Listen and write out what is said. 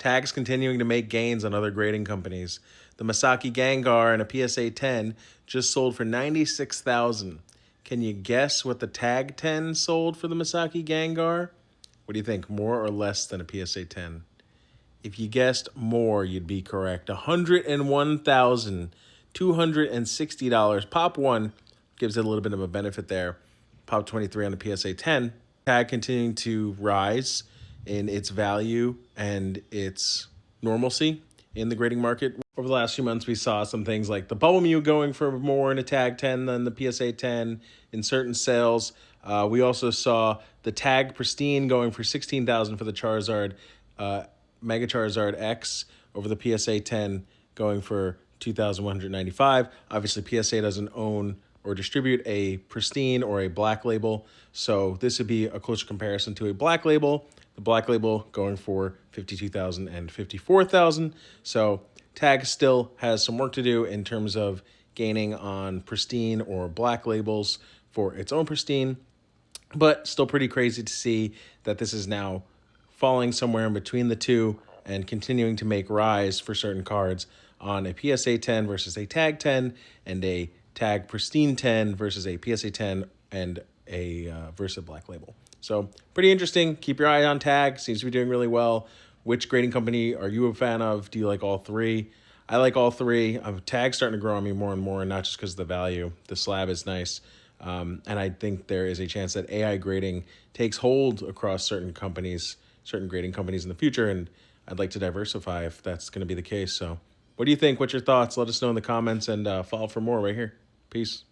Tag's continuing to make gains on other grading companies. The Masaki Gengar and a PSA 10 just sold for $96,000. Can you guess what the Tag 10 sold for the Masaki Gengar? What do you think, more or less than a PSA 10? If you guessed more, you'd be correct. $101,260. Pop 1 gives it a little bit of a benefit there. Pop 23 on the PSA 10. Tag continuing to rise in its value and its normalcy in the grading market. Over the last few months, we saw some things like the Bubble Mew going for more in a Tag 10 than the PSA 10 in certain sales. We also saw the Tag Pristine going for $16,000 for the Charizard, Mega Charizard X over the PSA 10 going for $2,195. Obviously, PSA doesn't own or distribute a Pristine or a Black Label, so this would be a closer comparison to a Black Label. The Black Label going for $52,000 and $54,000. So Tag still has some work to do in terms of gaining on Pristine or Black Labels for its own Pristine, but still pretty crazy to see that this is now falling somewhere in between the two and continuing to make rise for certain cards on a PSA 10 versus a Tag 10 and a Tag Pristine 10 versus a PSA 10 and a versus Black Label. So pretty interesting. Keep your eye on Tag. Seems to be doing really well. Which grading company are you a fan of? Do you like all three? I like all three. Tag's starting to grow on me more and more, and not just because of the value. The slab is nice. And I think there is a chance that AI grading takes hold across certain companies, certain grading companies in the future, and I'd like to diversify if that's going to be the case. So what do you think? What's your thoughts? Let us know in the comments, and follow for more right here. Peace.